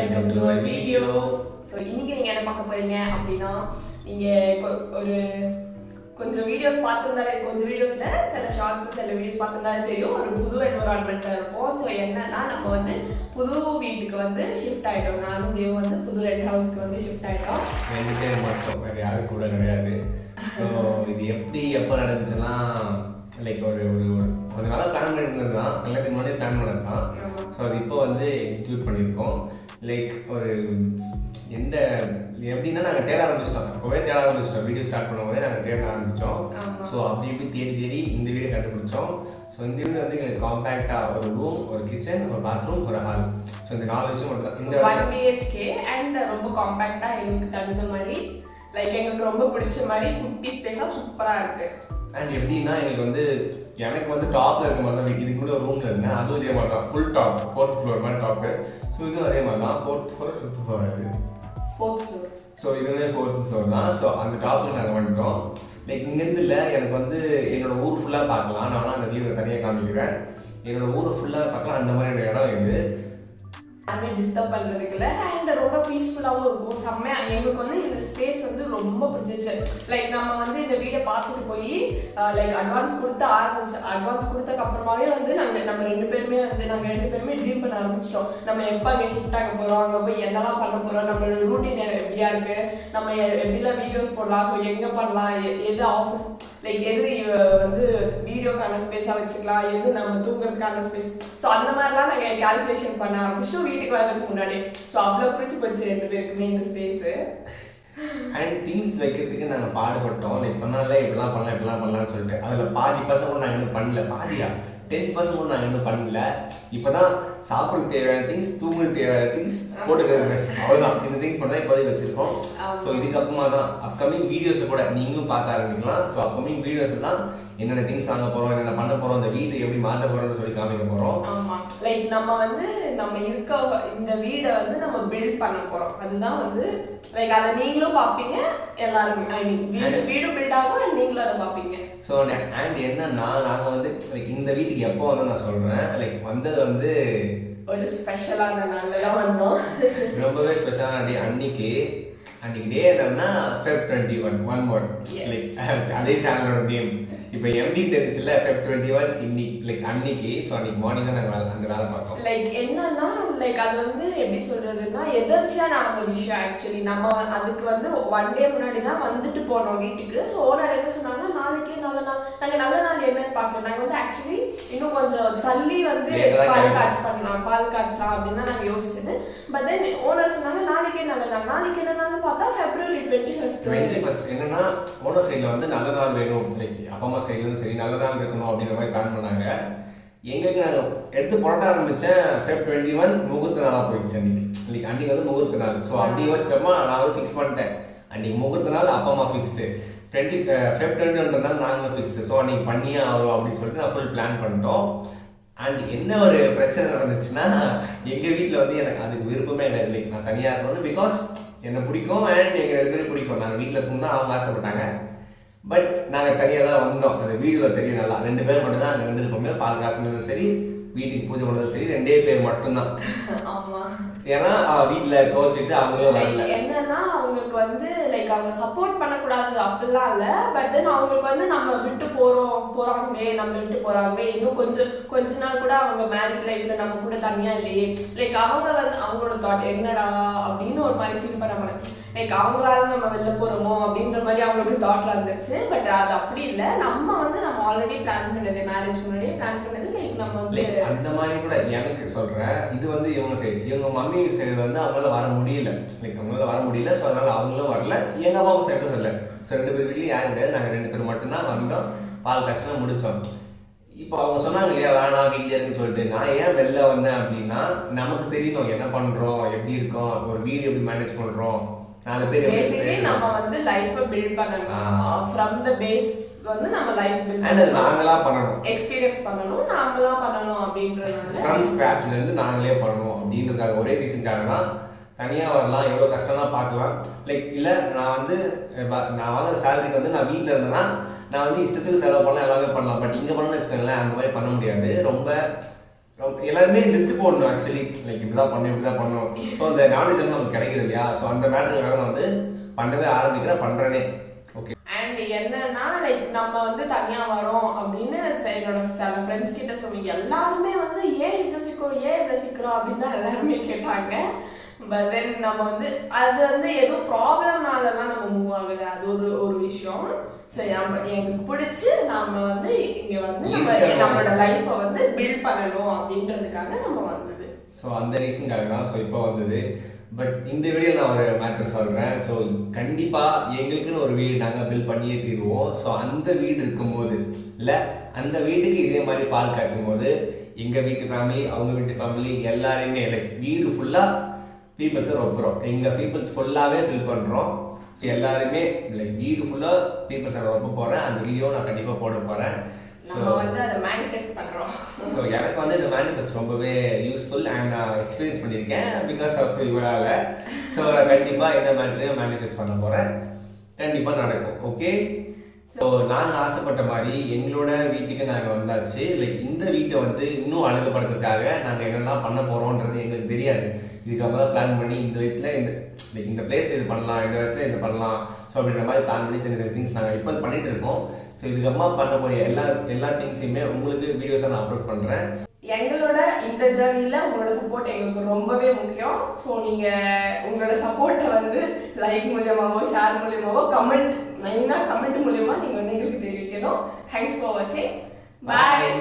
Welcome to my videos. So இன்னைக்கு நீங்கள் என்ன பார்க்க போறீங்க அப்படின்னா, நீங்கள் ஒரு கொஞ்சம் வீடியோஸ் பார்த்துருந்தாலே, கொஞ்சம் வீடியோஸில் சில ஷார்ட்ஸ் சில வீடியோஸ் பார்த்துருந்தாலே தெரியும், ஒரு புது என்வரான்மெண்ட்டில் இருப்போம். ஸோ என்னன்னா, நம்ம வந்து புது வீட்டுக்கு வந்து ஷிஃப்ட் ஆகிட்டோம். நானும் தேவ் வந்து புது ரெண்ட் ஹவுஸ்க்கு வந்து ஷிஃப்ட் ஆகிட்டோம். 2 பேர் மட்டும், வேறு யாரும் கூட கிடையாது. ஸோ இது எப்போ நடந்துச்சுன்னா, லைக் ஒரு கொஞ்சம் நாளாக பிளான் பண்ணியிருந்தது தான், எல்லாத்துக்கு முன்னாடி பிளான் பண்ணது தான். ஸோ அது இப்போ வந்து எக்ஸிக்யூட் பண்ணியிருக்கோம். லைக் ஒரு எப்படின்னா நாங்கள் தேட ஆரம்பிச்சிட்டோம். அப்போவே தேட ஆரம்பிச்சிட்டோம். வீடியோ ஸ்டார்ட் பண்ணும்போதே நாங்கள் தேட ஆரம்பித்தோம். ஸோ அப்படி தேடி இந்த வீடை கண்டுபிடிச்சோம். ஸோ இந்த வீடு வந்து எங்களுக்கு காம்பேக்டாக ஒரு ரூம், ஒரு கிச்சன், ஒரு பாத்ரூம், ஒரு ஹால். ஸோ இந்த 4 விஷயம் மட்டும் தான். இந்த 1 BHK அண்ட் ரொம்ப காம்பேக்டாக எங்களுக்கு தகுந்த மாதிரி, லைக் எங்களுக்கு ரொம்ப பிடிச்ச மாதிரி குட்டி ஸ்பேஸாக சூப்பராக இருக்குது. அண்ட் எப்படின்னா எனக்கு வந்து டாப்பில் இருக்க மாதிரி தான். இதுக்கு கூட ஒரு ரூமில் இருந்தேன், அதுவும் இதே மாதிரி தான். ஃபுல் டாப் 4th ஃப்ளோர் மாதிரி டாப்பு. ஸோ இதுவும் அதே மாதிரி தான். 4th ஃப்ளோர் 5th ஃப்ளோர் இது 4th ஃப்ளோர். ஸோ இதுவே 4th ஃப்ளோர் தான். ஸோ அந்த டாப்பில் நாங்கள் வந்துட்டோம். லைக் இங்கேருந்து இல்லை, எனக்கு வந்து என்னோட ஊர் ஃபுல்லாக பார்க்கலாம். நான் வேணால் அந்த வீடியோ தனியாக காமிக்கிறேன். என்னோட ஊரை ஃபுல்லாக பார்க்கலாம். அந்த மாதிரி இடம் இது யாருமே டிஸ்டர்ப் பண்ணுறதுக்கு இல்லை. அண்ட் ரொம்ப பீஸ்ஃபுல்லாகவும் இருக்கும். செம்மையாக எங்களுக்கு வந்து இந்த ஸ்பேஸ் வந்து ரொம்ப பிடிச்சிச்சு. லைக் நம்ம வந்து இந்த வீடை பார்த்துட்டு போய் லைக் அட்வான்ஸ் கொடுத்ததுக்கு அப்புறமாவே வந்து நம்ம 2 பேருமே ட்ரீம் பண்ண ஆரம்பிச்சிட்டோம். நம்ம எப்போ அங்கே ஷிஃப்ட் ஆக போகிறோம், அங்கே போய் என்னெல்லாம் பண்ண போகிறோம், நம்மளோட ரூட்டீன் எப்படியா இருக்குது, நம்ம எப்படிலாம் வீடியோஸ் போடலாம், ஸோ எங்கே பண்ணலாம், எது ஆஃபீஸ், லைக் எது வந்து வீடியோக்கான ஸ்பேஸாக வச்சுக்கலாம், எது நம்ம தூங்குறதுக்கான ஸ்பேஸ். ஸோ அந்த மாதிரிலாம் நாங்கள் கேல்குலேஷன் பண்ண ஆரம்பிச்சோம் வீட்டுக்கு வரதுக்கு முன்னாடி. ஸோ அவ்வளோ பிடிச்சி போச்சு 2 பேருக்குமே இந்த ஸ்பேஸு. அண்ட் திங்ஸ் வைக்கிறதுக்கு நாங்கள் பாடுபட்டோம். லைக் சொன்னாலே இப்படிலாம் பண்ணலாம்னு சொல்லிட்டு அதில் பாதி பர்சன்ட் கூட நாங்கள் இன்னும் பண்ணல. பாதியா 10% கூட நாங்கள் இன்னும் பண்ணல. இப்போ தான் சாப்பிட்றதுக்கு தேவையான திங்ஸ், தூங்குறதுக்கு தேவையான திங்ஸ், போட்டுக்கிறது ட்ரெஸ், அவ்வளோதான். இந்த திங்ஸ் மட்டும் தான் இப்போதைக்கு வச்சுருக்கோம். ஸோ இதுக்கப்புறமா தான் அப்கமிங் வீடியோஸில் கூட நீங்களும் பார்க்க ஆரம்பிக்கலாம். ஸோ அப்கமிங் வீடியோஸில் தான் என்னென்ன திங்ஸ் வாங்க போகிறோம், என்னென்ன பண்ண போகிறோம், இந்த வீட்டை எப்படி மாற்ற போகிறோம்னு சொல்லி காமிக்க போகிறோம். ஆமாம், லைக் நம்ம இருக்க இந்த வீடை வந்து நம்ம பில்ட் பண்ண போகிறோம். அதுதான் வந்து லைக் அதை நீங்களும் பார்ப்பீங்க, எல்லாருமே. ஐ மீன் வீடு பில்ட் ஆகும் அண்ட் நீங்களும் அதை பார்ப்பீங்க. ஸோ அண்ட் என்னன்னா, நாங்கள் வந்து லைக் இந்த வீட்டுக்கு எப்போ வந்து நான் சொல்கிறேன், லைக் வந்தது வந்து ஒரு ஸ்பெஷலான நாளில் தான் வந்தோம். ரொம்பவே ஸ்பெஷலான அன்னைக்கு டே என்னன்னா Feb 21 1 more. லைக் அதே சேனலோட நேம் இப்போ எம்டி தெரிஞ்சுல Feb 21 இன்னைக்கு, லைக் அன்னைக்கு. ஸோ அன்னைக்கு மார்னிங் தான் நாங்கள் அந்த வேலை பார்த்தோம். லைக் என்னன்னா, லைக் அது வந்து எப்படி சொல்றதுன்னா, எதர்ச்சியாக நடந்த விஷயம். ஆக்சுவலி நம்ம அதுக்கு வந்து 1 டே முன்னாடி தான் வந்துட்டு போனோம் வீட்டுக்கு. ஸோ ஓனர் என்ன சொன்னாங்கன்னா, நாளைக்கே நல்ல நாள், நாங்கள் நல்ல நாள் என்னன்னு பார்க்கல. நாங்கள் வந்து ஆக்சுவலி இன்னும் கொஞ்சம் தள்ளி வந்து பால் காய்ச்சலாம் அப்படின்னு தான் நாங்கள் யோசிச்சது. பட் தென் ஓனர் சொன்னாங்க நாளைக்கே நல்ல நாள். நாளைக்கு என்ன நாள்னு பார்த்தா February 21. என்னன்னா, ஓனர் சைடில் வந்து நல்ல நாள் வேணும், லைக் அப்பா அம்மா சைட்லும் சரி நல்ல நாள் இருக்கணும் அப்படின்ற மாதிரி பிளான் பண்ணாங்க. எங்களுக்கு நாங்கள் எடுத்து புரட்ட ஆரம்பித்தேன் Feb 21 முகூர்த்த நாளாக போயிடுச்சு அன்றைக்கி வந்து முகூர்த்த நாள். ஸோ அப்படி யோசிச்சோமா, நான் வந்து ஃபிக்ஸ் பண்ணிட்டேன். அன்றைக்கி முகூர்த்த நாள் அப்பா அம்மா ஃபிக்ஸு, Feb 21 நாங்களும் ஃபிக்ஸு. ஸோ அன்றைக்கி பண்ணியே ஆகும் அப்படின்னு சொல்லிட்டு நான் ஃபுல் பிளான் பண்ணிட்டோம். அண்ட் என்ன ஒரு பிரச்சனை நடந்துச்சுன்னா, எங்கள் வீட்டில் வந்து எனக்கு அதுக்கு விருப்பமே கிடையாது. லைக் நான் தனியாக இருக்கணும்னு, பிகாஸ் என்னை பிடிக்கும் அண்ட் எங்கள் 2 பேரும் பிடிக்கும். நாங்கள் வீட்டில் இருக்கணும் தான் அவங்க ஆசைப்பட்டாங்க. பட் நாங்கள் தனியாக தான் வந்தோம். அந்த வீடியோவில் தெரியும் நல்லா. 2 பேர் மட்டும் தான் அங்கே வந்துருக்கோமே. பால் காய்ச்சினதும் சரி, வீட்டுக்கு பூஜை பண்ணதும் சரி, 2 பேர் மட்டும்தான். ஆமாம், ஏன்னா வீட்டில் கோச்சிட்டு அவங்களும் வரல. என்னன்னா, அவங்களுக்கு வந்து லைக் அவங்க சப்போர்ட் பண்ணக்கூடாது அப்படிலாம் இல்லை. பட் தென் அவங்களுக்கு வந்து நம்ம விட்டு போறாங்களே இன்னும் கொஞ்ச நாள் கூட அவங்க மேரிட் லைஃப்ல நம்ம கூட தனியா இல்லையே, லைக் அவங்க வந்து அவங்களோட தாட் என்னடா அப்படின்னு ஒரு மாதிரி ஃபீல் பண்ண மாட்டாங்க. லைக் அவங்களால நம்ம வெளில போறோமோ அப்படின்ற மாதிரி அவங்களுக்கு தாட்ல இருந்துச்சு. பட் அது அப்படி இல்லை. நம்ம ஆல்ரெடி பிளான் பண்ணது, மேரேஜ் முன்னாடியே பிளான் பண்ணது. லைக் நம்ம வந்து அந்த மாதிரி கூட எனக்கு சொல்றேன். இது வந்து இவங்க சைடு, இவங்க மம்மி சைடு வந்து அவங்களால வர முடியல. லைக் அவங்களால வர முடியல. ஸோ அதனால அவங்களும் வரல, எங்க அம்மாவும் சைடும் வரல. ஸோ 2 பேர் வீட்லையும் யாரும் கிடையாது. நாங்கள் 2 பேர் மட்டும்தான் வந்தோம். பால் காய்ச்சலாம் முடித்தோம். இப்போ அவங்க சொன்னாங்க இல்லையா, வேணாம் வீட்டில் இருக்குன்னு சொல்லிட்டு. நான் ஏன் வெளில வந்தேன் அப்படின்னா, நமக்கு தெரியணும் என்ன பண்ணுறோம், எப்படி இருக்கோம், ஒரு வீடு எப்படி மேனேஜ் பண்ணுறோம், 4 பேர் பேசிக்கலி நம்ம வந்து லைஃபை பில்ட் பண்ணணும். ஃப்ரம் த பேஸ் வந்து நம்ம லைஃப் பில்ட் பண்ணணும். நாங்களா பண்ணணும், எக்ஸ்பீரியன்ஸ் பண்ணணும், நாங்களா பண்ணணும் அப்படின்றதுனால ஃப்ரம் ஸ்க்ராட்ச்ல இருந்து நாங்களே பண்ணணும் அப்படின்றதுக்காக, ஒரே ரீசனுக்காக தான். தனியாக வரலாம், எவ்வளோ கஷ்டம்னா பார்க்கலாம். லைக் இல்லை, நான் வாங்குற சேலரிக்கு வந்து நான் வீட்டில் இருந்தேன்னா நான் வந்து இஷ்டத்துக்கு செலவு பண்ணலாம், எல்லாமே பண்ணலாம். பட் இங்கே பண்ணணும்னு வச்சுக்கோங்களேன், அந்த மாதிரி பண்ண முடியாது. ரொம்ப எல்லாருமே லிஸ்ட் போடணும் ஆக்சுவலி, லைக் இப்படிதான் பண்ணணும். ஸோ அந்த நாலேஜ் வந்து நமக்கு கிடைக்குது இல்லையா? ஸோ அந்த மேட்டருக்காக நான் வந்து பண்ணவே பண்றேனே. ஓகே. அண்ட் என்னன்னா லைக் நம்ம வந்து தனியா வரோம் அப்படின்னு என்னோட சில ஃப்ரெண்ட்ஸ் கிட்ட சொல்லி எல்லாருமே வந்து ஏன் இவ்வளோ சீக்கிரம் அப்படின்னு தான் எல்லாருமே கேட்டாங்க. பட் தென் நம்ம வந்து அது வந்து ஏதோ ப்ராப்ளம்னாலலாம் நம்ம மூவ் ஆகுது, அது ஒரு விஷயம். சரி, எனக்கு பிடிச்சி நம்ம வந்து இங்கே வந்து நம்மளோட லைஃப்பை வந்து பில்ட் பண்ணணும் அப்படின்றதுக்காக நம்ம வந்தது. ஸோ அந்த ரீசனுக்காக தான் ஸோ இப்போ வந்தது. பட் இந்த வீடியோ நான் ஒரு மேட்டர் சொல்கிறேன். ஸோ கண்டிப்பாக எங்களுக்குன்னு ஒரு வீடு நாங்கள் பில்ட் பண்ணியே தீருவோம். ஸோ அந்த வீடு இருக்கும்போது இல்லை அந்த வீட்டுக்கு இதே மாதிரி பால் காய்ச்சும் போது எங்கள் வீட்டு ஃபேமிலி அவங்க வீட்டு ஃபேமிலி எல்லாரையுமே லைக் வீடு ஃபுல்லாக பீப்புள்ஸை ரொப்புறோம். எங்கள் பீப்புள்ஸ் ஃபுல்லாகவே ஃபில் பண்ணுறோம். ஸோ எல்லாருமே லைக் வீடு ஃபுல்லாக பீப்புள்ஸை ரொம்ப போகிறேன். அந்த வீடியோ நான் கண்டிப்பாக போட போகிறேன். ஸோ வந்து அதை மேனிஃபெஸ்ட் பண்ணுறோம். ஸோ எனக்கு வந்து இந்த மேனிஃபெஸ்ட் ரொம்பவே யூஸ்ஃபுல் அண்ட் நான் எக்ஸ்பீரியன்ஸ் பண்ணியிருக்கேன் பிகாஸ் ஆஃப் இவரால். ஸோ நான் கண்டிப்பாக இந்த மேட்டரையும் மேனிஃபெஸ்ட் பண்ண போகிறேன். கண்டிப்பாக நடக்கும். ஓகே. ஸோ நாங்கள் ஆசைப்பட்ட மாதிரி எங்களோட வீட்டுக்கு நாங்கள் வந்தாச்சு. லைக் இந்த வீட்டை வந்து இன்னும் அழகுபடுத்துறதுக்காக நாங்கள் என்னெல்லாம் பண்ண போகிறோன்றது எங்களுக்கு தெரியாது. இதுக்காக தான் பிளான் பண்ணி இந்த வீட்டில் இந்த பிளேஸ் இது பண்ணலாம், இந்த இடத்துல இது பண்ணலாம். ஸோ அப்படின்ற மாதிரி பிளான் பண்ணி தெரிஞ்ச திங்ஸ் நாங்கள் இப்போ பண்ணிட்டு இருக்கோம். ஸோ இதுக்கப்புறமா பண்ண போகிற எல்லா திங்ஸையுமே உங்களுக்கு வீடியோஸை நான் அப்லோட் பண்ணுறேன். எங்களோட இந்த ஜர்னியில் உங்களோட சப்போர்ட் எங்களுக்கு ரொம்பவே முக்கியம். ஸோ நீங்கள் உங்களோட சப்போர்ட்டை வந்து லைக் மூலியமாகவோ ஷேர் மூலியமாகவோ மெயினாக கமெண்ட் மூலியமாக நீங்கள் வந்து எங்களுக்கு தெரிவிக்கணும். தேங்க்ஸ் ஃபார் வாட்சிங். பாய்.